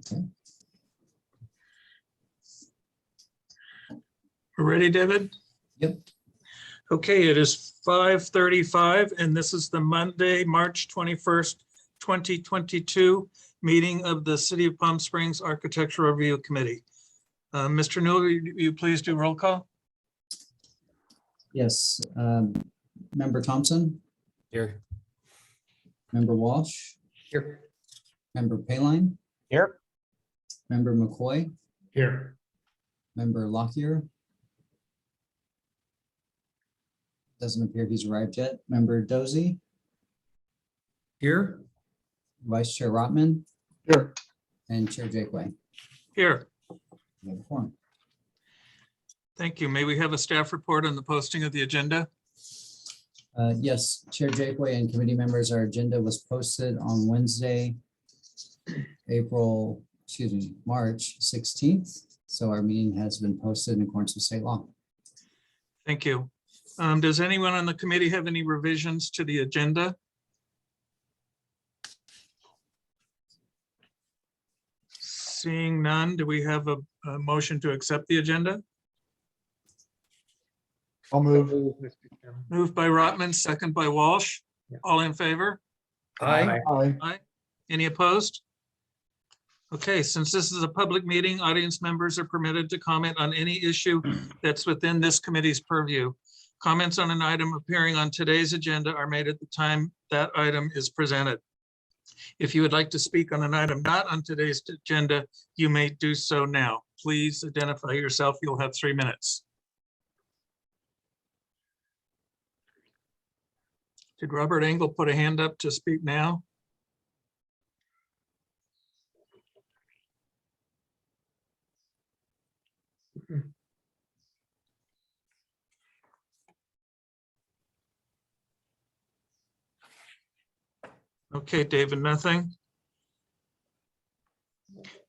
Okay. We're ready, David? Yep. Okay, it is 5:35, and this is the Monday, March 21st, 2022 meeting of the City of Palm Springs Architectural Review Committee. Mr. Newell, will you please do roll call? Yes. Member Thompson, Here. Member Walsh, Here. Member Paline, Here. Member McCoy, Here. Member Lockyer. Doesn't appear he's arrived yet. Member Dozy, Here. Vice Chair Rotman, Here. and Chair Jakeway. Here, We have a quorum. thank you. May we have a staff report on the posting of the agenda? Yes, Chair Jakeway and committee members, our agenda was posted on Wednesday, March 16th. So our meeting has been posted in accordance with state law. Thank you. Does anyone on the committee have any revisions to the agenda? Seeing none, do we have a motion to accept the agenda? I'll move. Moved by Rotman, second by Walsh. Yeah. All in favor? Aye. Aye. Any opposed? Okay, since this is a public meeting, audience members are permitted to comment on any issue that's within this committee's purview. Comments on an item appearing on today's agenda are made at the time that item is presented. If you would like to speak on an item not on today's agenda, you may do so now. Please identify yourself. You'll have 3 minutes. Did Robert Engel put a hand up to speak now? Okay, David, nothing.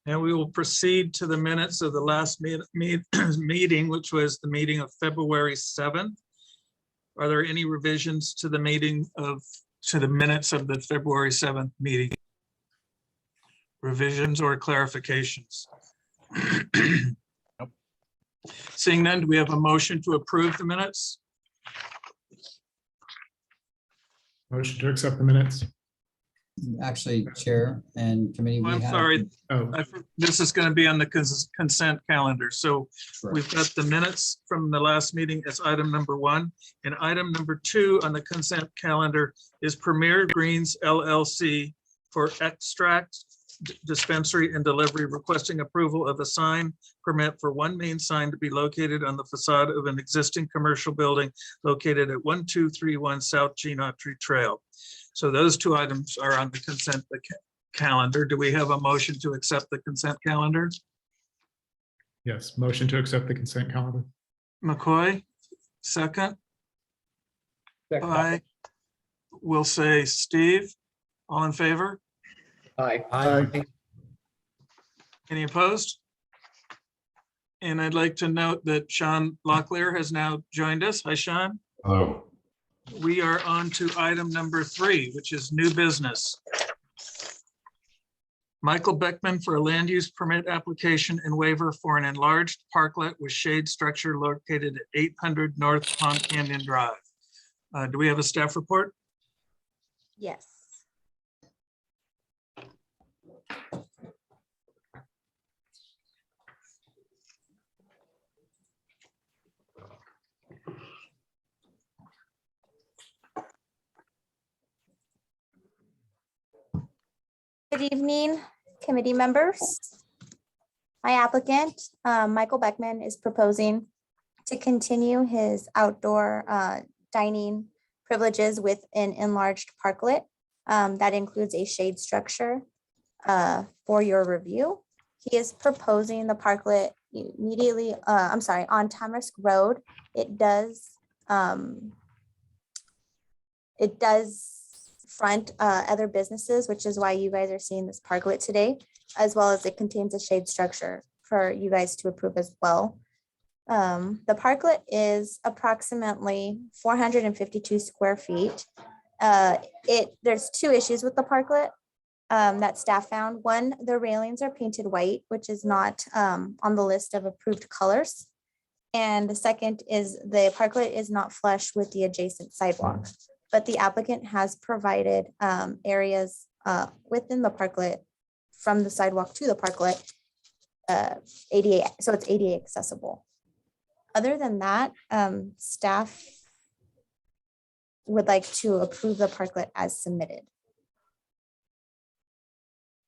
Now we will proceed to the minutes of the last meeting, which was the meeting of February 7th. Are there any revisions to the minutes of the February 7th meeting? Revisions or clarifications? Seeing none, do we have a motion to approve the minutes? Motion to accept the minutes. Actually, Chair and committee. Oh, we I'm have- sorry. Oh, This is going to be on the consent calendar. So Correct. we've got the minutes from the last meeting as item number 1. And item number 2 on the consent calendar is Premier Greens LLC for extract dispensary and delivery, requesting approval of a sign permit for one main sign to be located on the facade of an existing commercial building located at 1231 South Genotry Trail. So those 2 items are on the consent calendar. Do we have a motion to accept the consent calendar? yes, motion to accept the consent calendar. McCoy, second. Aye. We'll say Steve, all in favor? Aye. Aye. Any opposed? And I'd like to note that Sean Locklear has now joined us. Hi, Sean. Hello. We are on to item number 3, which is new business. Michael Beckman for a land use permit application and waiver for an enlarged parklet with shade structure located at 800 North Pond Canyon Drive. Do we have a staff report? Yes. Good evening, committee members. My applicant, Michael Beckman, is proposing to continue his outdoor dining privileges with an enlarged parklet that includes a shade structure for your review. He is proposing the parklet immediately, on Tamarisk Road. It does front other businesses, which is why you guys are seeing this parklet today, as well as it contains a shade structure for you guys to approve as well. The parklet is approximately 452 square feet. There's 2 issues with the parklet. that staff found. One, the railings are painted white, which is not on the list of approved colors. And the second is the parklet is not flush with the adjacent sidewalk, but the applicant has provided areas within the parklet from the sidewalk to the parklet, ADA, so it's ADA accessible. Other than that, staff would like to approve the parklet as submitted.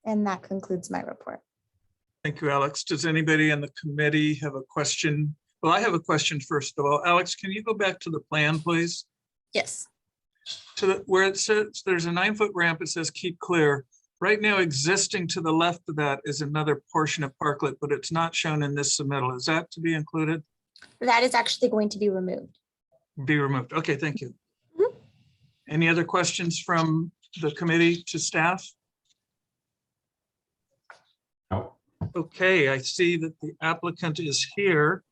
And that concludes my report. Thank you, Alex. Does anybody in the committee have a question? Well, I have a question first of all. Alex, can you go back to the plan, please? Yes. To where it says there's a 9-foot ramp, it says keep clear. Right now, existing to the left of that is another portion of parklet, but it's not shown in this submittal. Is that to be included? That is actually going to be removed. Be removed. Okay, thank you. Mhm. Any other questions from the committee to staff? No. Okay, I see that the applicant is here.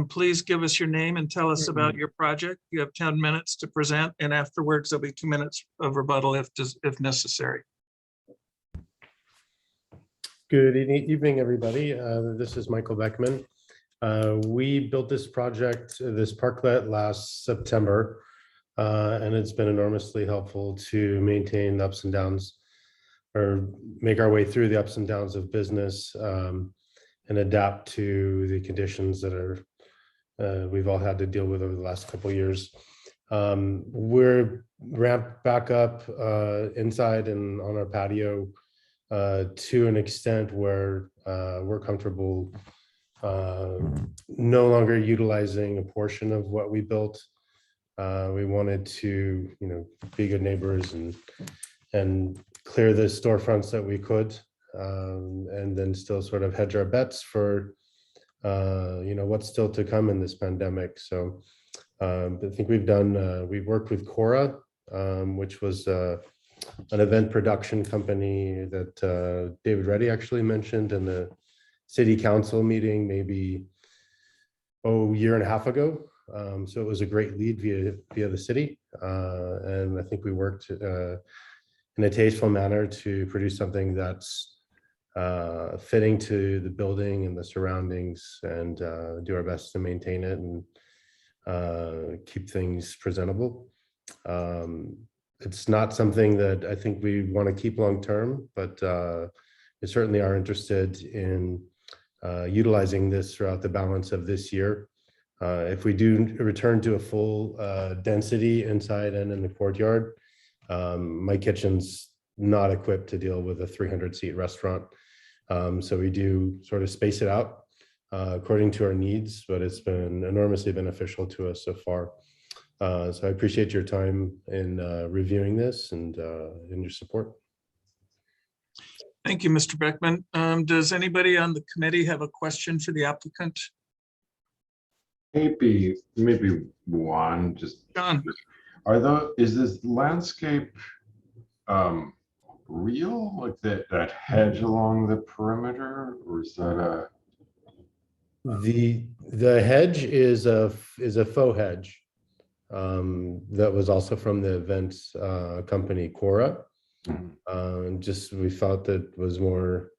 Please give us your name and tell us about your project. You have 10 minutes to present, and afterwards there'll be 2 minutes of rebuttal if necessary. Good evening, everybody. This is Michael Beckman. We built this project, this parklet, last September, and it's been enormously helpful to maintain the ups and downs, or make our way through the ups and downs of business, and adapt to the conditions that we've all had to deal with over the last couple of years. We're ramped back up inside and on our patio to an extent where we're comfortable no longer utilizing a portion of what we built. We wanted to, be good neighbors and clear the storefronts that we could, and then still sort of hedge our bets for, what's still to come in this pandemic. So I think we've worked with Cora, which was an event production company that David Reddy actually mentioned in the city council meeting maybe a year and a half ago. So it was a great lead via the city. And I think we worked in a tasteful manner to produce something that's fitting to the building and the surroundings, and do our best to maintain it and keep things presentable. It's not something that I think we want to keep long term, but we certainly are interested in utilizing this throughout the balance of this year. If we do return to a full density inside and in the courtyard, my kitchen's not equipped to deal with a 300-seat restaurant. So we do sort of space it out according to our needs, but it's been enormously beneficial to us so far. So I appreciate your time in reviewing this and your support. Thank you, Mr. Beckman. Does anybody on the committee have a question for the applicant? Maybe one, just John? is this landscape real, like that hedge along the perimeter, or is that a? The hedge is a faux hedge that was also from the events company Cora. Just we felt that was more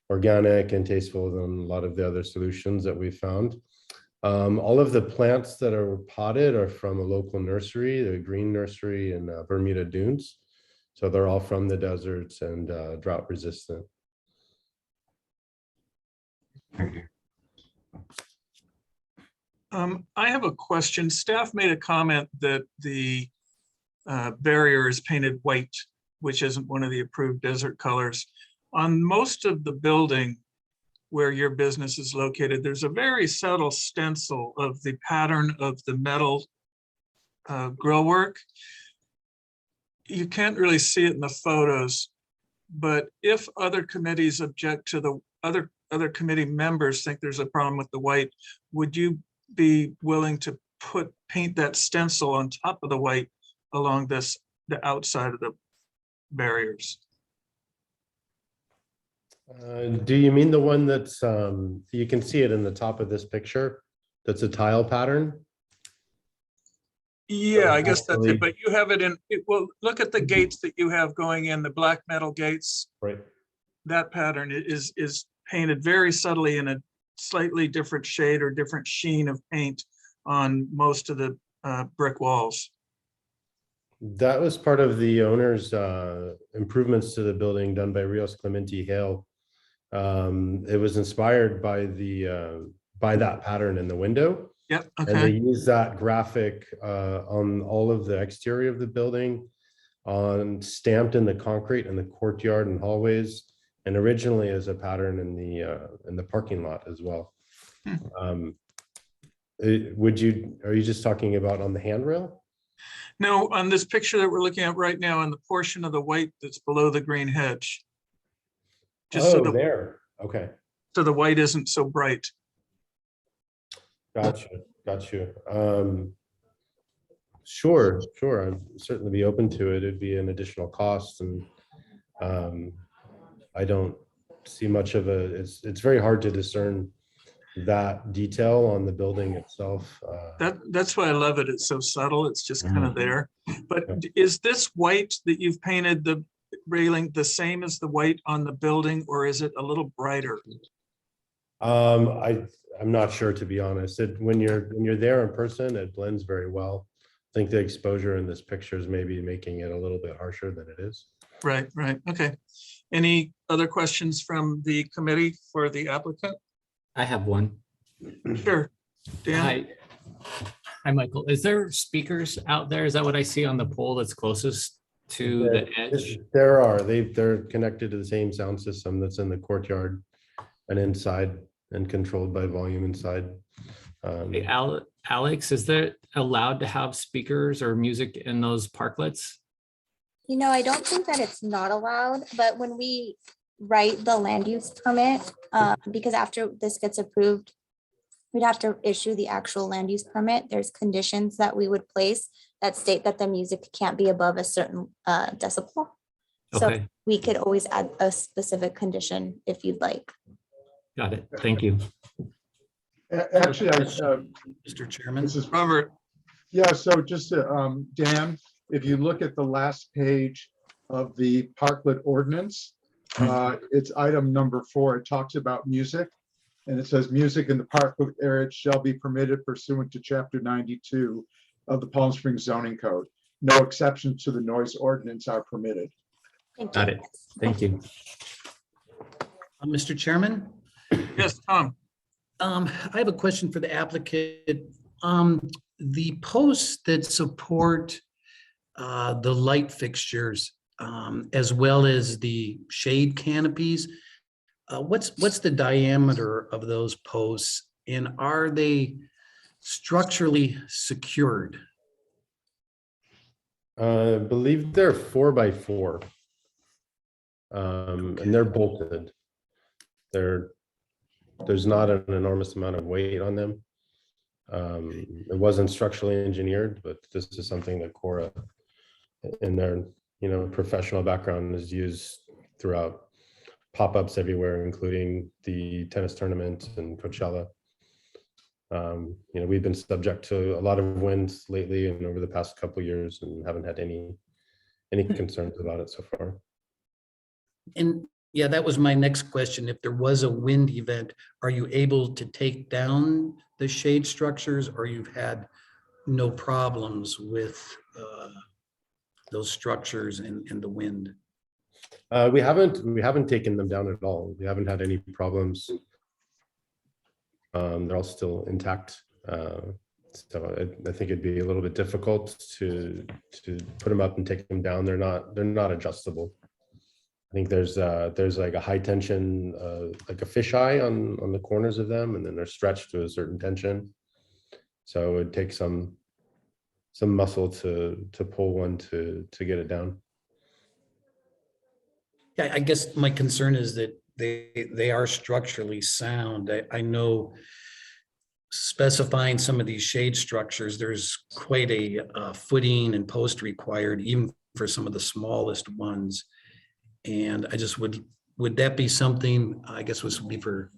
organic and tasteful than a lot of the other solutions that we found. All of the plants that are potted are from a local nursery, the Green Nursery in Bermuda Dunes. So they're all from the deserts and drought resistant. Thank you. I have a question. Staff made a comment that the barrier is painted white, which isn't one of the approved desert colors. On most of the building where your business is located, there's a very subtle stencil of the pattern of the metal grill work. You can't really see it in the photos, but if other committees object to the other committee members think there's a problem with the white, would you be willing to paint that stencil on top of the white along the outside of the barriers? Do you mean the one that's you can see it in the top of this picture? That's a tile pattern. Yeah, I guess that's hopefully- it, but you have it in, well, look at the gates that you have going in, the black metal gates. Right. That pattern is painted very subtly in a slightly different shade or different sheen of paint on most of the brick walls. That was part of the owner's improvements to the building done by Rios Clementi Hale. It was inspired by that pattern in the window. Yep, And they okay, use that graphic on all of the exterior of the building, stamped in the concrete in the courtyard and hallways, and originally as a pattern in the parking lot as well. Hmm. Are you just talking about on the handrail? no, on this picture that we're looking at right now, on the portion of the white that's below the green hedge. Just so Oh, the, there. Okay. so the white isn't so bright. Got you. Sure. I'd certainly be open to it. It'd be an additional cost, and I don't see much of it's very hard to discern that detail on the building itself. That's why I love it. It's so subtle. It's just kind of Mhm. there. But Yeah. is this white that you've painted the railing the same as the white on the building, or is it a little brighter? I'm not sure, to be honest. When you're there in person, it blends very well. I think the exposure in this picture is maybe making it a little bit harsher than it is. Right, okay. Any other questions from the committee for the applicant? I have one. Sure. Dan? Hi, Michael. Is there speakers out there? Is that what I see on the pole that's closest to the edge? There are. They're connected to the same sound system that's in the courtyard and inside, and controlled by volume inside. Hey, Alex, is there allowed to have speakers or music in those parklets? I don't think that it's not allowed, but when we write the land use permit, because after this gets approved, we'd have to issue the actual land use permit. There's conditions that we would place that state that the music can't be above a certain decibel. So Okay, we could always add a specific condition if you'd like. got it. Thank you. Actually, Mr. Chairman. this is, Robert, yeah, so just, Dan, if you look at the last page of the Parklet ordinance, it's item number 4. It talks about music. And it says music in the Parklet area shall be permitted pursuant to chapter 92 of the Palm Springs zoning code. No exceptions to the noise ordinance are permitted. Thank Got you. it. Thank you. Mr. Chairman, yes, Tom. I have a question for the applicant. The posts that support the light fixtures, as well as the shade canopies, what's the diameter of those posts, and are they structurally secured? I believe they're 4x4. And they're bolted. There's not an enormous amount of weight on them. It wasn't structurally engineered, but this is something that Cora, in their professional background, has used throughout pop-ups everywhere, including the tennis tournament and Coachella. We've been subject to a lot of winds lately and over the past couple of years, and haven't had any concerns about it so far. And yeah, that was my next question. If there was a wind event, are you able to take down the shade structures, or you've had no problems with those structures and the wind? We haven't taken them down at all. We haven't had any problems. They're all still intact. So I think it'd be a little bit difficult to put them up and take them down. They're not adjustable. I think there's like a high tension, like a fisheye on the corners of them, and then they're stretched to a certain tension. So it takes some muscle to pull one to get it down. Yeah, I guess my concern is that they are structurally sound. I know specifying some of these shade structures, there's quite a footing and post required, even for some of the smallest ones. And I just would that be something, I guess this would be for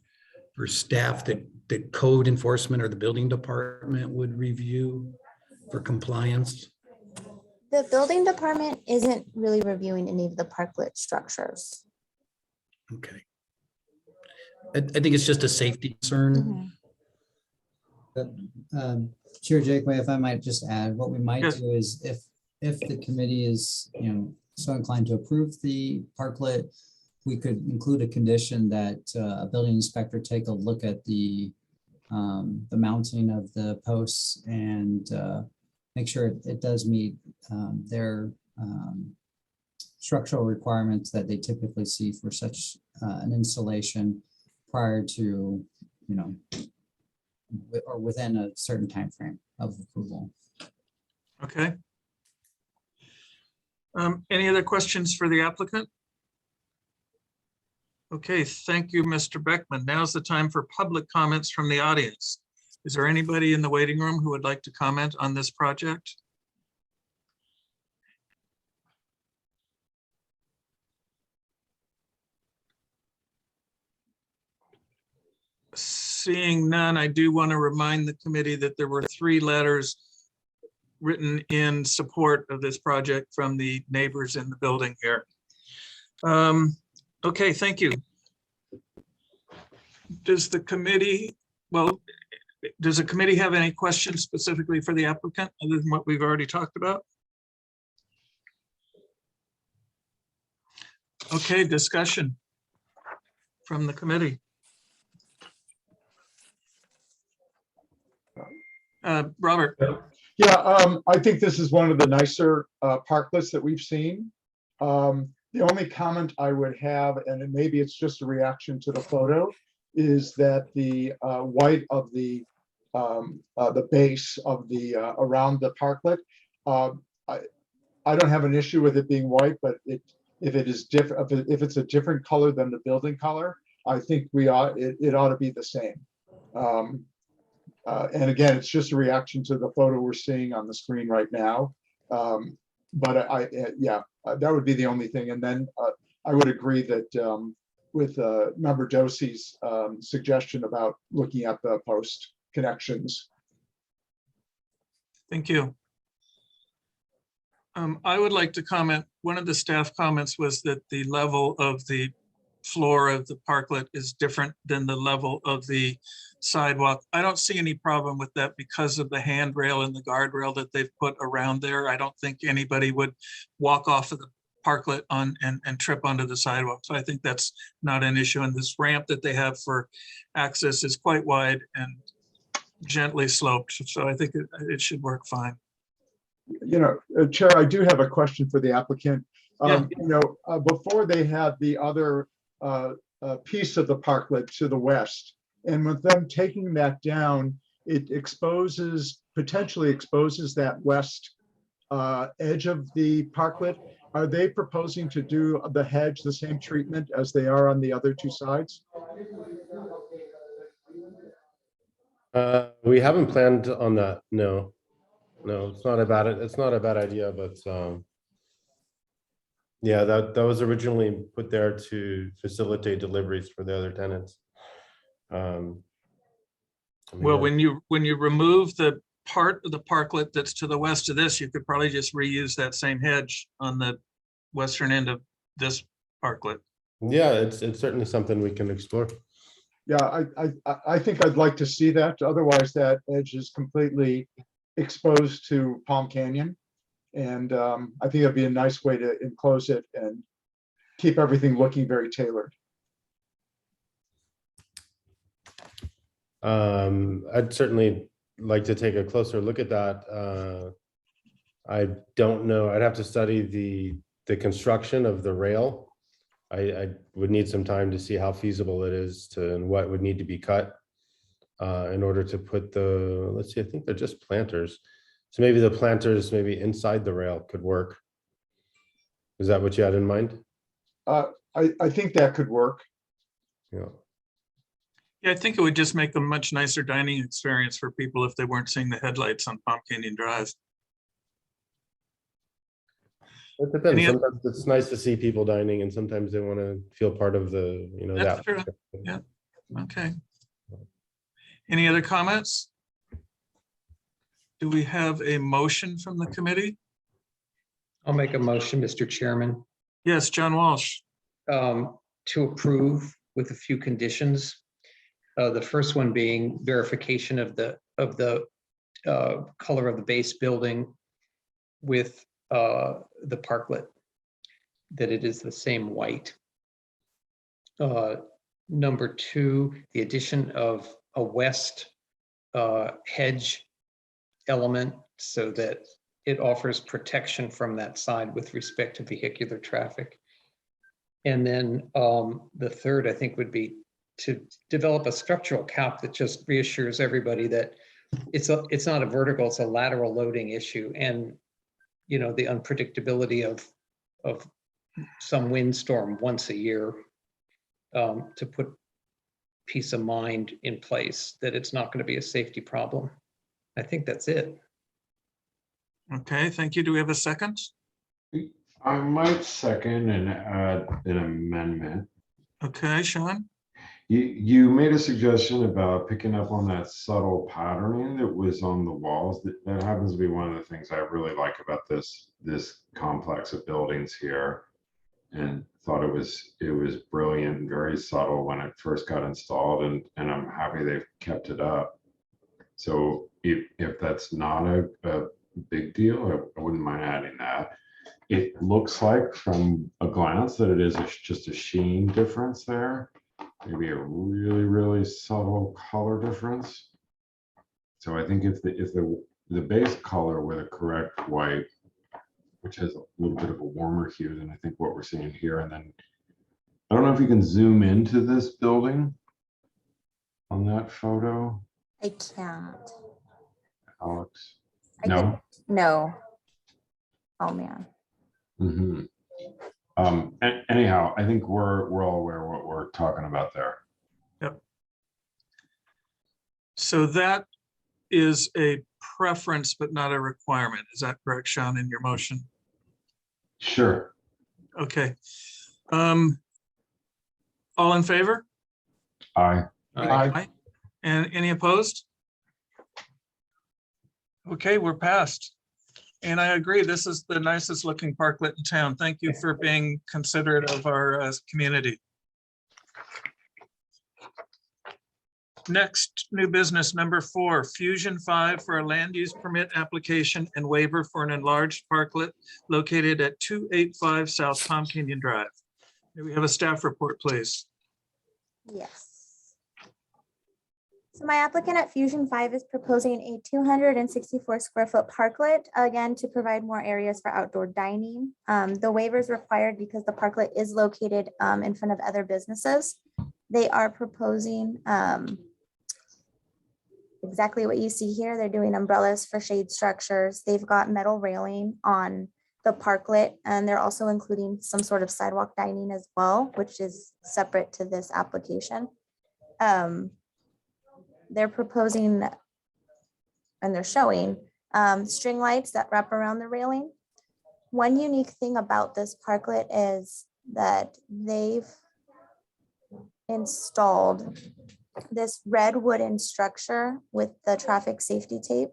staff that code enforcement or the building department would review? for compliance? The building department isn't really reviewing any of the parklet structures. Okay. I think it's just a safety concern. Mhm. But, Chair Jakeway, if I might just add, what we might Yes. do is if the committee is, so inclined to approve the parklet, we could include a condition that a building inspector take a look at the mounting of the posts and make sure it does meet their structural requirements that they typically see for such an installation prior to, or within a certain time frame of approval. Okay. Any other questions for the applicant? Okay, thank you, Mr. Beckman. Now's the time for public comments from the audience. Is there anybody in the waiting room who would like to comment on this project? Seeing none, I do want to remind the committee that there were 3 letters written in support of this project from the neighbors in the building here. Okay, thank you. Does the committee have any questions specifically for the applicant other than what we've already talked about? Okay, discussion from the committee. Robert, Yeah, I think this is one of the nicer parklets that we've seen. The only comment I would have, and maybe it's just a reaction to the photo, is that the white of the base of the around the parklet, I don't have an issue with it being white, but if it is different, if it's a different color than the building color, I think it ought to be the same. And again, it's just a reaction to the photo we're seeing on the screen right now. But yeah, that would be the only thing. And then I would agree that with Member Dosey's suggestion about looking at the post connections. thank you. I would like to comment, one of the staff comments was that the level of the floor of the parklet is different than the level of the sidewalk. I don't see any problem with that because of the handrail and the guardrail that they've put around there. I don't think anybody would walk off of the parklet and trip onto the sidewalk. So I think that's not an issue. And this ramp that they have for access is quite wide and gently sloped. So I think it should work fine. Chair, I do have a question for the applicant. Yeah. Before they had the other piece of the parklet to the west, and with them taking that down, it potentially exposes that west edge of the parklet. Are they proposing to do the hedge the same treatment as they are on the other 2 sides? We haven't planned on that. No, it's not a bad idea, but yeah, that was originally put there to facilitate deliveries for the other tenants. Well, when you remove the part of the parklet that's to the west of this, you could probably just reuse that same hedge on the western end of this parklet. Yeah, it's certainly something we can explore. Yeah, I think I'd like to see that. Otherwise, that edge is completely exposed to Palm Canyon. And I think it'd be a nice way to enclose it and keep everything looking very tailored. I'd certainly like to take a closer look at that. I don't know. I'd have to study the construction of the rail. I would need some time to see how feasible it is and what would need to be cut in order to put let's see, I think they're just planters. So maybe the planters maybe inside the rail could work. Is that what you had in mind? I think that could work. Yeah. Yeah, I think it would just make a much nicer dining experience for people if they weren't seeing the headlights on Palm Canyon Drive. It depends. Any other- Sometimes it's nice to see people dining and sometimes they want to feel part of the, That's true. Yeah. Okay. Any other comments? Do we have a motion from the committee? I'll make a motion, Mr. Chairman, Yes, John Walsh. to approve with a few conditions. The first one being verification of the color of the base building with the parklet, that it is the same white. Number two, the addition of a west hedge element so that it offers protection from that side with respect to vehicular traffic. And then the third, I think, would be to develop a structural cap that just reassures everybody that it's not a vertical, it's a lateral loading issue. And, you know, the unpredictability of some windstorm once a year, to put peace of mind in place that it's not going to be a safety problem. I think that's it. Okay, thank you. Do we have a second? I might second and add an amendment. Okay, Sean? You made a suggestion about picking up on that subtle patterning that was on the walls. That happens to be one of the things I really like about this complex of buildings here, and thought it was brilliant and very subtle when it first got installed, and I'm happy they've kept it up. So if that's not a big deal, I wouldn't mind adding that. It looks like from a glance that it is just a sheen difference there. Maybe a really, really subtle color difference. So I think if the base color with a correct white, which has a little bit of a warmer hue than I think what we're seeing here, and then I don't know if you can zoom into this building on that photo, I can't. Alex. I No. could- No. Oh, man. Mm-hmm. Anyhow, I think we're all aware of what we're talking about there. Yep. So that is a preference, but not a requirement. Is that correct, Sean, in your motion? Sure. Okay. All in favor? Aye. Aye. And any opposed? Okay, we're passed. And I agree, this is the nicest looking parklet in town. Thank you for being considerate of our community. Next, new business number 4, Fusion 5 for a land use permit application and waiver for an enlarged parklet located at 285 South Palm Canyon Drive. May we have a staff report, please? Yes. So my applicant at Fusion 5 is proposing a 264 square foot parklet, again, to provide more areas for outdoor dining. The waiver is required because the parklet is located in front of other businesses. They are proposing exactly what you see here. They're doing umbrellas for shade structures. They've got metal railing on the parklet, and they're also including some sort of sidewalk dining as well, which is separate to this application. They're proposing and they're showing string lights that wrap around the railing. One unique thing about this parklet is that they've installed this red wooden structure with the traffic safety tape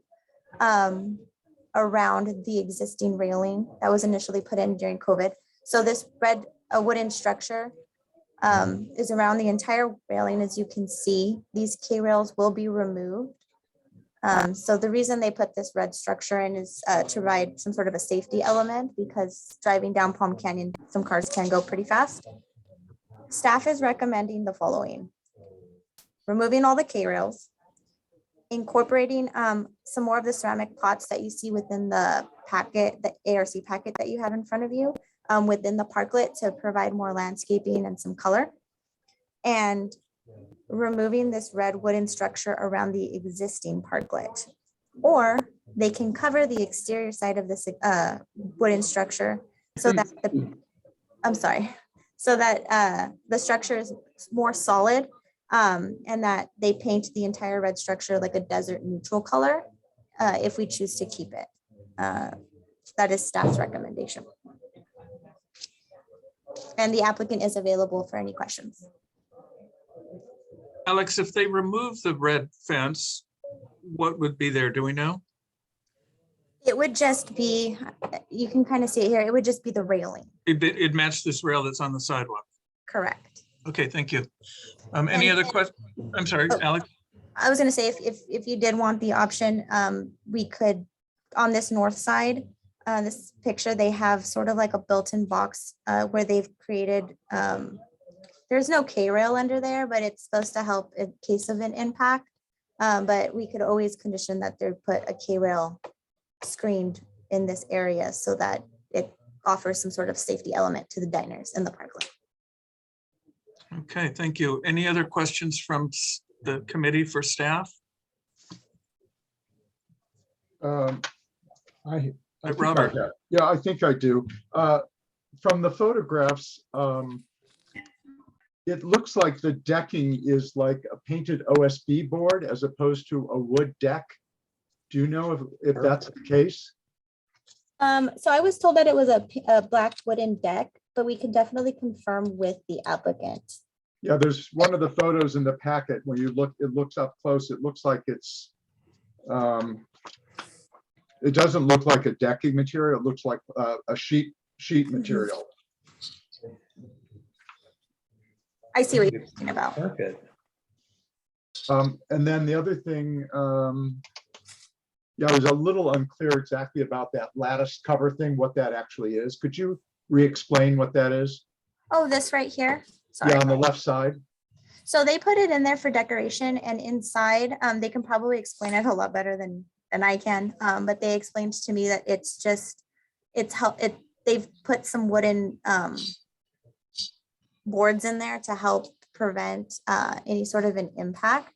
around the existing railing that was initially put in during COVID. So this red wooden structure is around the entire railing. As you can see, these K-rails will be removed. So the reason they put this red structure in is to provide some sort of a safety element, because driving down Palm Canyon, some cars can go pretty fast. Staff is recommending the following: removing all the K-rails, incorporating some more of the ceramic pots that you see within the packet, the ARC packet that you have in front of you, within the parklet to provide more landscaping and some color, and removing this red wooden structure around the existing parklet. Or they can cover the exterior side of this wooden structure so that the structure is more solid, and that they paint the entire red structure like a desert neutral color if we choose to keep it. That is staff's recommendation. And the applicant is available for any questions. Alex, if they remove the red fence, what would be there? Do we know? It would just be, you can kind of see it here, it would just be the railing, It matched this rail that's on the sidewalk. correct? Okay, thank you. Any other questions? I'm sorry, Oh. Alex? I was gonna say, if you did want the option, we could, on this north side, this picture, they have sort of like a built-in box where they've created, there's no K-rail under there, but it's supposed to help in case of an impact. But we could always condition that they put a K-rail screened in this area so that it offers some sort of safety element to the diners in the parklet. Okay, thank you. Any other questions from the committee for staff? I think I Robert. have. Yeah, I think I do. From the photographs, it looks like the decking is like a painted OSB board as opposed to a wood deck. Do you know if that's the case? So I was told that it was a black wooden deck, but we can definitely confirm with the applicant. Yeah, there's one of the photos in the packet. When you look, it looks up close. It looks like it's, it doesn't look like a decking material. It looks like a sheet material. I see what you're talking about. Good. And then the other thing, yeah, I was a little unclear exactly about that lattice cover thing, what that actually is. Could you re-explain what that is? Oh, this right here? Yeah, Sorry. on the left side. So they put it in there for decoration, and inside, they can probably explain it a lot better than I can. But they explained to me that it's just, they've put some wooden boards in there to help prevent any sort of an impact,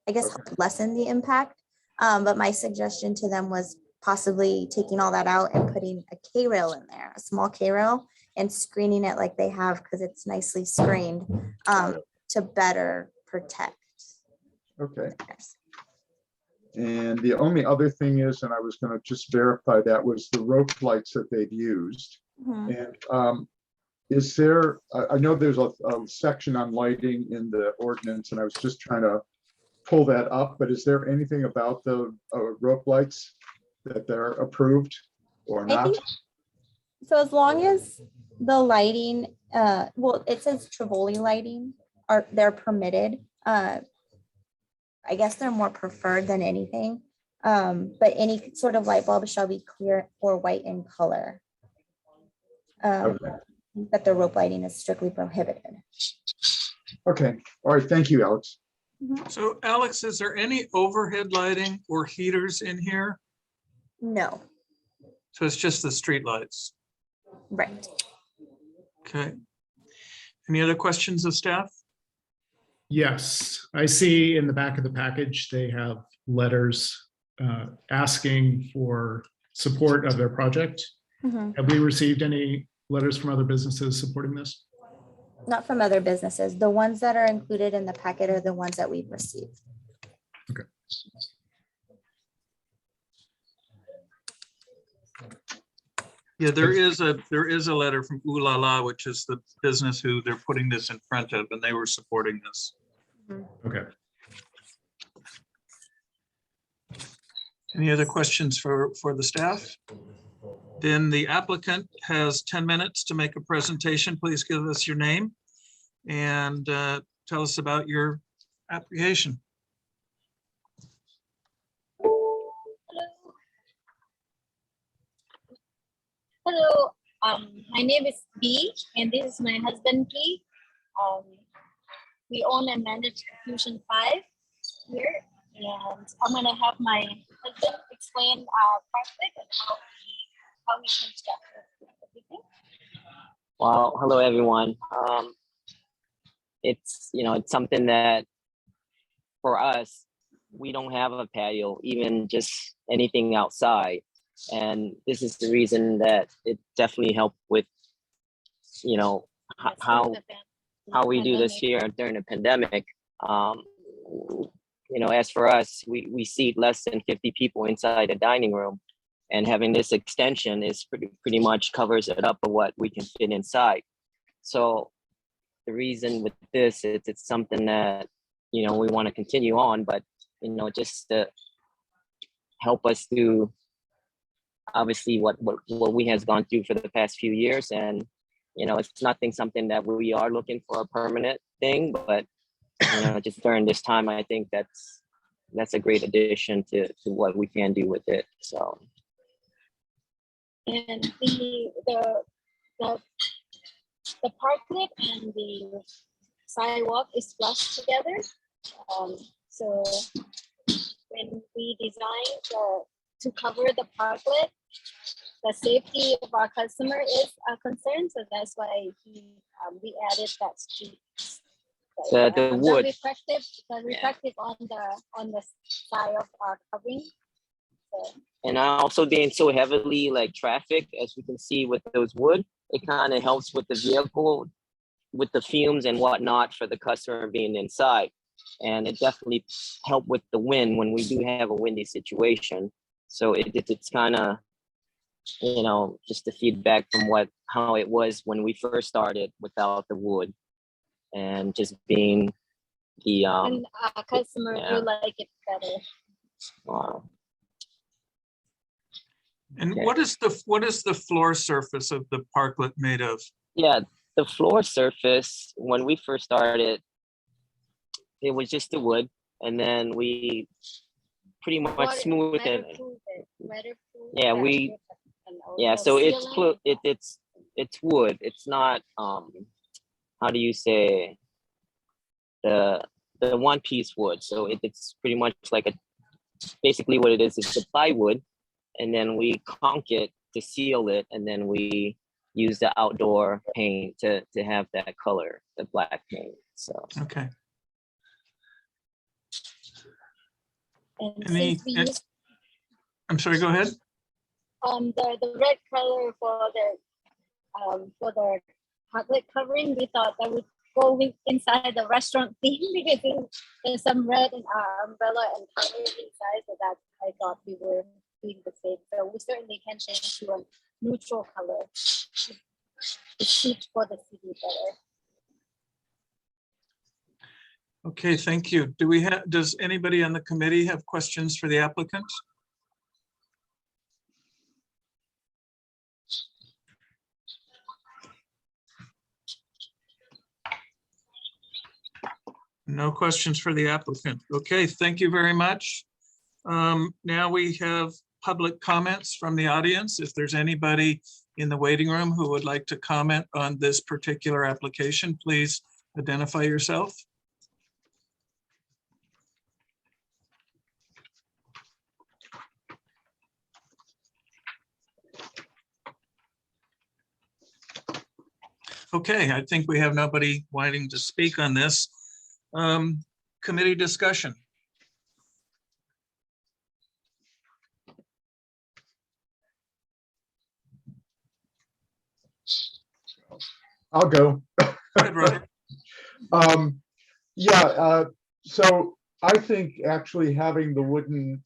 I guess, help lessen the impact. But my suggestion to them was possibly taking all that out and putting a K-rail in there, a small K-rail, and screening it like they have, because it's nicely screened, to better protect. Okay. And the only other thing is, and I was going to just verify that, was the rope lights that they've used. Mhm. And is there, I know there's a section on lighting in the ordinance, and I was just trying to pull that up, but is there anything about the rope lights that they're approved or I not? think, so as long as the lighting, well, it says Trivoli lighting they're permitted. I guess they're more preferred than anything. But any sort of light bulb shall be clear or white in color. Okay. That the rope lighting is strictly prohibited. Okay, all right, thank you, Alex. So Alex, is there any overhead lighting or heaters in here? No, So it's just the street lights. right. Okay. Any other questions of staff? Yes, I see in the back of the package, they have letters asking for support of their project. Mhm. Have we received any letters from other businesses supporting this? Not from other businesses. The ones that are included in the packet are the ones that we've received. Okay. Yeah, there is a letter from Ooh La La, which is the business who they're putting this in front of, and they were supporting this. Okay. Any other questions for the staff? Then the applicant has 10 minutes to make a presentation. Please give us your name and tell us about your application. Hello, my name is B, and this is my husband Key. We own and manage Fusion 5 here, and I'm gonna have my husband explain Parklet and how we construct everything. Well, hello everyone. It's it's something that for us, we don't have a patio, even just anything outside. And this is the reason that it definitely helped with, how we do this here during the pandemic. As for us, we seat less than 50 people inside the dining room, and having this extension is pretty much covers it up of what we can fit inside. So the reason with this is it's something that, we want to continue on, but, just to help us to obviously what we has gone through for the past few years. And, you know, it's something that we are looking for a permanent thing, but, you know, just during this time, I think that's a great addition to what we can do with it. So. And the parklet and the sidewalk is flushed together. So when we designed to cover the parklet, the safety of our customer is a concern. So that's why we added that street. The wood. The reflective on the side of our covering. So, and also being so heavily like traffic, as we can see with those wood, it kind of helps with the vehicle, with the fumes and whatnot for the customer being inside. And it definitely helped with the wind when we do have a windy situation. So it's kind of, you know, just the feedback from how it was when we first started without the wood, and just being the and our customer yeah. will like it better. Wow. And Okay. what is the floor surface of the parklet made of? Yeah, the floor surface, when we first started, it was just the wood, and then we pretty much smooth it. Yeah, so it's wood. It's not how do you say, the one piece wood. So it's pretty much like basically what it is the plywood, and then we conk it to seal it, and then we use the outdoor paint to have that color, the black paint. So Okay. And I'm sorry, go ahead. The red color for the parklet covering, we thought that would go inside the restaurant theme because there's some red in our umbrella and color inside, so that I thought we were doing the same. So we certainly can change to a neutral color to suit for the city better. Okay, thank you. Does anybody on the committee have questions for the applicant? No questions for the applicant. Okay, thank you very much. Now we have public comments from the audience. If there's anybody in the waiting room who would like to comment on this particular application, please identify yourself. Okay, I think we have nobody wanting to speak on this. Committee discussion. I'll go. Go ahead, Robert. So I think actually having the wooden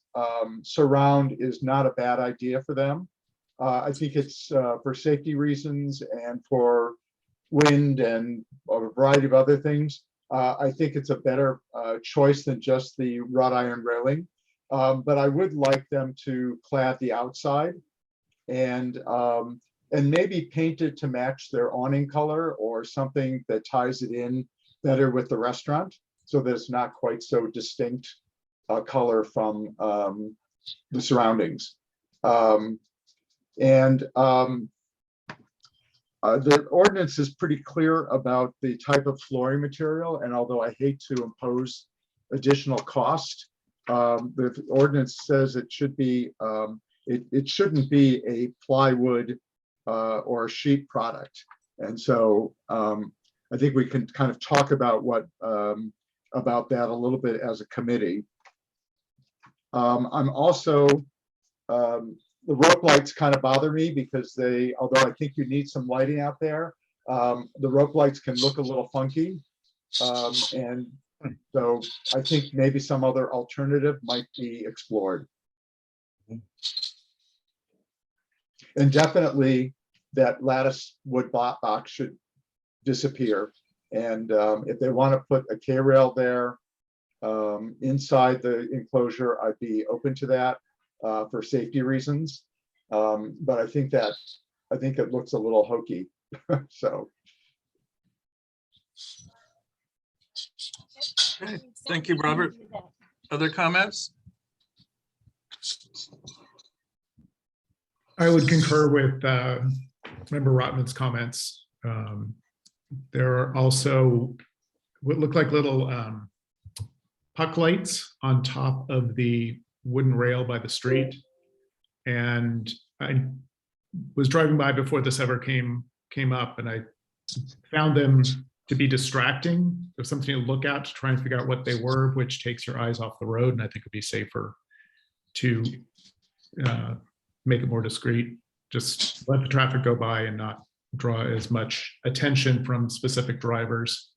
surround is not a bad idea for them. I think it's for safety reasons and for wind and a variety of other things. I think it's a better choice than just the wrought iron railing. But I would like them to clad the outside and maybe paint it to match their awning color or something that ties it in better with the restaurant, so that it's not quite so distinct color from the surroundings. The ordinance is pretty clear about the type of flooring material, and although I hate to impose additional cost, the ordinance says it should be it shouldn't be a plywood or a sheet product. And so I think we can kind of talk about about that a little bit as a committee. I'm also the rope lights kind of bother me because although I think you need some lighting out there, the rope lights can look a little funky. And so I think maybe some other alternative might be explored. And definitely that lattice wood box should disappear. And if they want to put a K-rail there inside the enclosure, I'd be open to that for safety reasons. But I think it looks a little hokey. So, Okay, thank you, Robert. Other comments? I would concur with Member Rotman's comments. There are also what look like little puck lights on top of the wooden rail by the street. And I was driving by before this ever came up, and I found them to be distracting. There's something to look at to try and figure out what they were, which takes your eyes off the road. And I think it'd be safer to make it more discreet. Just let the traffic go by and not draw as much attention from specific drivers.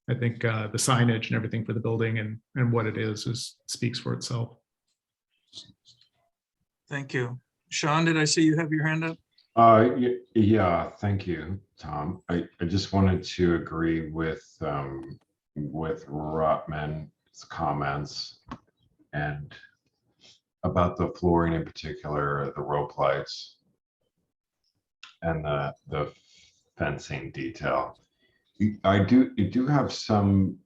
I think the signage and everything for the building and what it is speaks for itself. Thank you. Sean, did I see you have your hand up? Yeah, thank you, Tom. I just wanted to agree with Rotman's comments and about the flooring in particular, the rope lights and the fencing detail. You do have some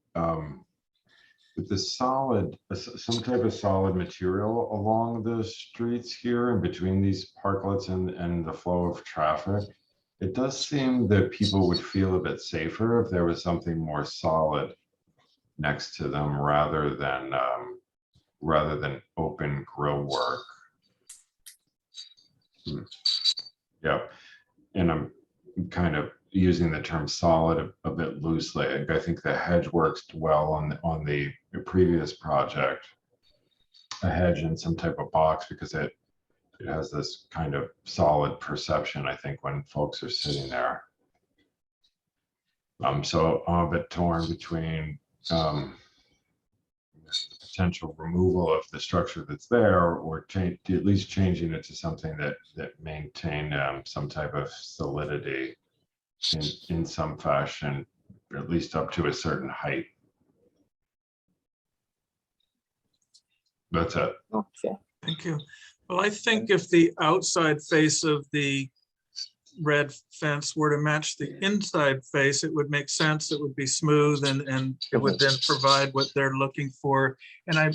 with the solid, some type of solid material along the streets here and between these parklets and the flow of traffic. It does seem that people would feel a bit safer if there was something more solid next to them rather than open grill work. Yeah, and I'm kind of using the term solid a bit loosely. I think the hedge works well on the previous project, a hedge in some type of box, because it has this kind of solid perception, I think, when folks are sitting there. So I'm a bit torn between potential removal of the structure that's there, or at least changing it to something that maintain some type of solidity in some fashion, at least up to a certain height. That's it. Okay. Thank you. Well, I think if the outside face of the red fence were to match the inside face, it would make sense. It would be smooth and it would then provide what they're looking for. And I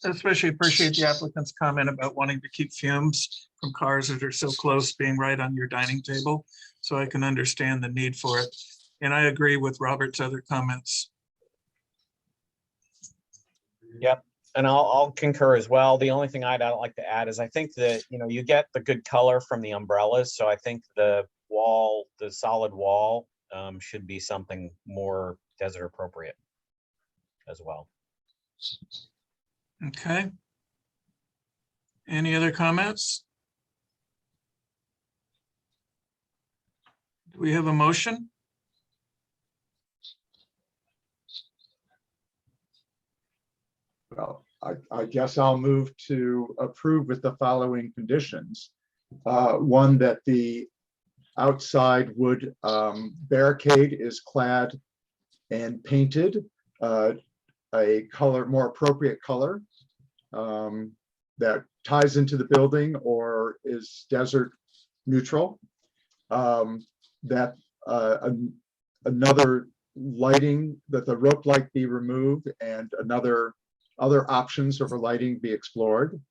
especially appreciate the applicant's comment about wanting to keep fumes from cars that are so close being right on your dining table. So I can understand the need for it. And I agree with Robert's other comments. Yep. And I'll concur as well. The only thing I'd like to add is I think that, you get the good color from the umbrellas. So I think the wall, the solid wall should be something more desert appropriate as well. Okay. Any other comments? Do we have a motion? well, I guess I'll move to approve with the following conditions. One, that the outside wood barricade is clad and painted a color, more appropriate color that ties into the building or is desert neutral. That another lighting, that the rope light be removed and other options for lighting be explored.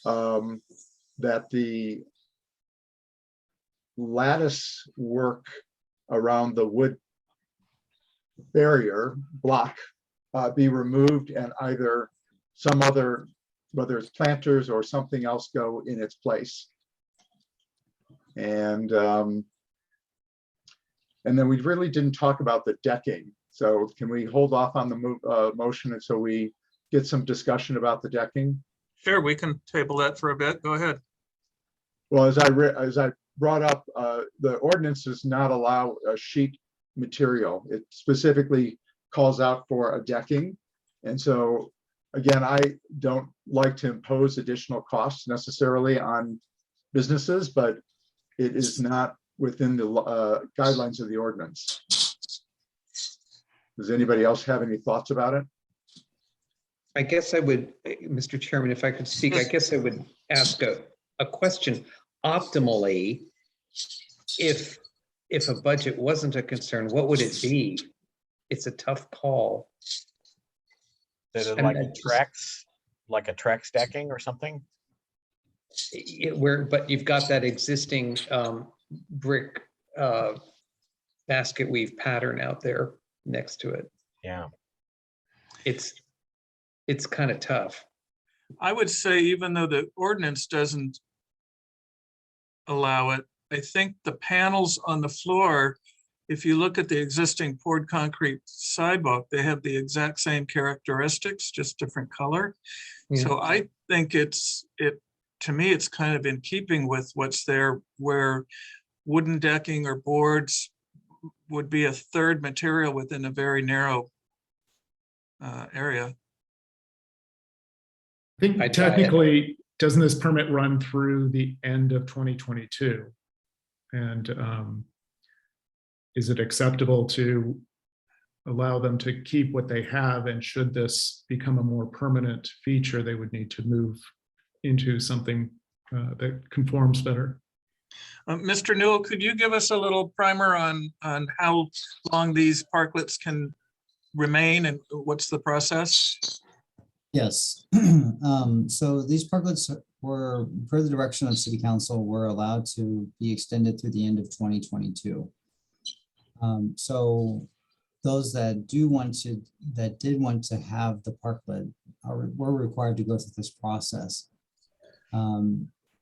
That the lattice work around the wood barrier block be removed and either some other, whether it's planters or something else, go in its place. And then we really didn't talk about the decking. So can we hold off on the motion until we get some discussion about the decking? Sure, we can table that for a bit. Go ahead. Well, as I brought up, the ordinance does not allow a sheet material. It specifically calls out for a decking. And so, again, I don't like to impose additional costs necessarily on businesses, but it is not within the guidelines of the ordinance. Does anybody else have any thoughts about it? I guess I would, Mr. Chairman, if I could speak, I guess I would ask a question. optimally, if a budget wasn't a concern, what would it be? It's a tough call. Is it I like mean, a Trex, like a Trex decking or something? But you've got that existing brick basket weave pattern out there next to it. Yeah. It's kind of tough. I would say even though the ordinance doesn't allow it, I think the panels on the floor, if you look at the existing poured concrete sidewalk, they have the exact same characteristics, just different color. So I think to me, it's kind of in keeping with what's there, where wooden decking or boards would be a third material within a very narrow area. I think I try it. technically, doesn't this permit run through the end of 2022? And is it acceptable to allow them to keep what they have? And should this become a more permanent feature, they would need to move into something that conforms better. Mr. Newell, could you give us a little primer on how long these parklets can remain and what's the process? Yes. So these parklets were, per the direction of City Council, were allowed to be extended through the end of 2022. So those that did want to have the parklet were required to go through this process.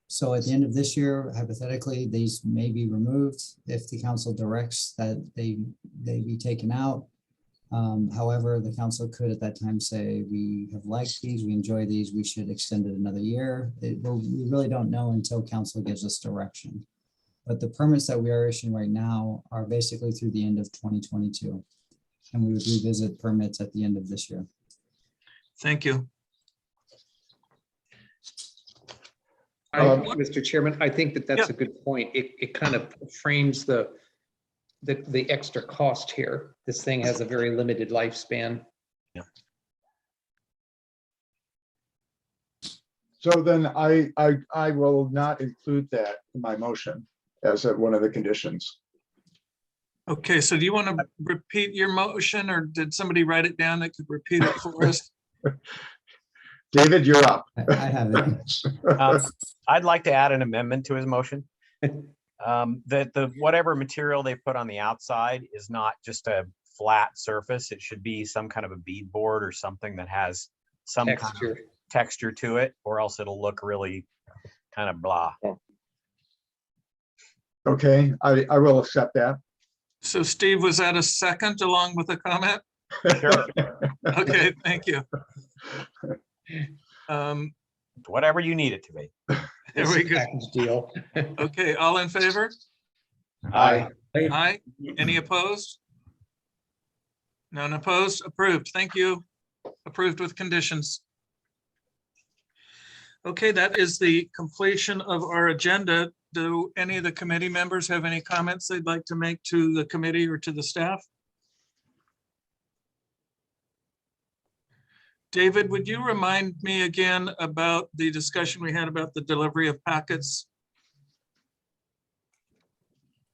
So at the end of this year, hypothetically, these may be removed if the council directs that they be taken out. However, the council could at that time say, we have liked these, we enjoy these, we should extend it another year. We really don't know until council gives us direction. But the permits that we are issuing right now are basically through the end of 2022. And we would revisit permits at the end of this year. Thank you. Mr. Chairman, I think that's Yeah. a good point. It kind of frames the extra cost here. This thing has a very limited lifespan. Yeah. So then I will not include that in my motion as one of the conditions. Okay, so do you want to repeat your motion, or did somebody write it down that could repeat it for us? David, you're up. I have it. I'd like to add an amendment to his motion. That the whatever material they put on the outside is not just a flat surface. It should be some kind of a beadboard or something that has some kind of texture to it, or else it'll look really kind of blah. Okay, I will accept that. So Steve, was that a second along with a comment? Sure. Okay, thank you. Whatever you need it to be. There we go. Package deal. Okay, all in favor? Aye. Aye. Any opposed? None opposed? Approved. Thank you. Approved with conditions. Okay, that is the completion of our agenda. Do any of the committee members have any comments they'd like to make to the committee or to the staff? David, would you remind me again about the discussion we had about the delivery of packets?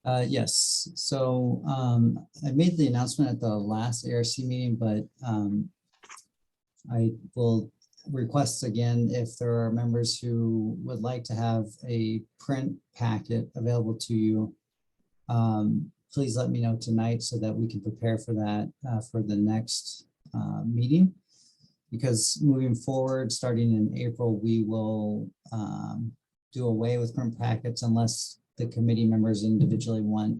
Yes, so I made the announcement at the last ARC meeting, but I will request again, if there are members who would like to have a print packet available to you, please let me know tonight so that we can prepare for that for the next meeting. Because moving forward, starting in April, we will do away with print packets unless the committee members individually want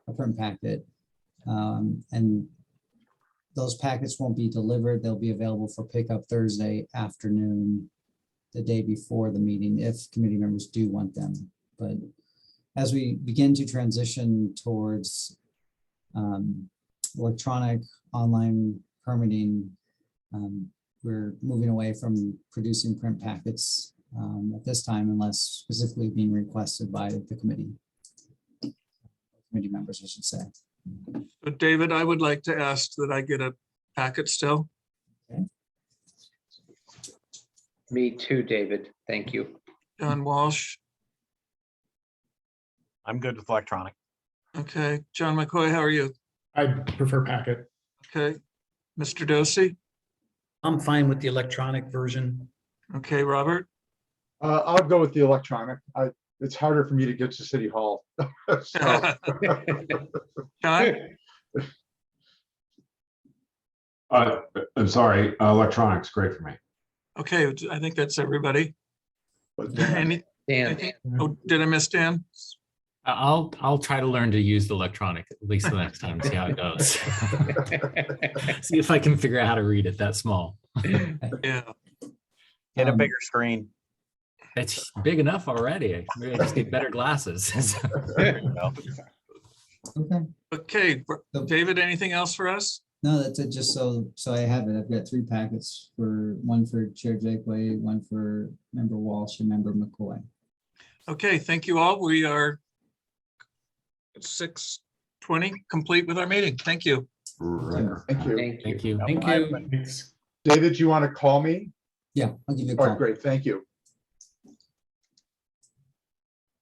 a print packet. And those packets won't be delivered. They'll be available for pickup Thursday afternoon, the day before the meeting, if committee members do want them. But as we begin to transition towards electronic online permitting, we're moving away from producing print packets at this time, unless specifically being requested by the committee members, I should say. So David, I would like to ask that I get a packet still. Okay. Me too, David. Thank you. John Walsh. I'm good with electronic. Okay, John McCoy, how are you? I prefer packet. Okay, Mr. Dosey? I'm fine with the electronic version. Okay, Robert? I'll go with the electronic. It's harder for me to get to City Hall. So, John? I'm sorry, electronics, great for me. Okay, I think that's everybody. but Dan, Any, Dan, anything? Oh, did I miss Dan? I'll try to learn to use the electronic at least the next time, see how it goes. See if I can figure out how to read it that small. Yeah, Get a Um, bigger screen. It's big enough already. Maybe I just need better glasses. There you go. Okay, okay, David, anything else for us? no, that's it. Just so I have it. I've got 3 packets one for Chair Jakeway, one for Member Walsh and Member McCoy. Okay, thank you all. We are at 6:20, complete with our meeting. Thank you. Right. thank you. Thank you. Thank you. David, you want to call me? Yeah, I'll give you a All right, call. great, thank you.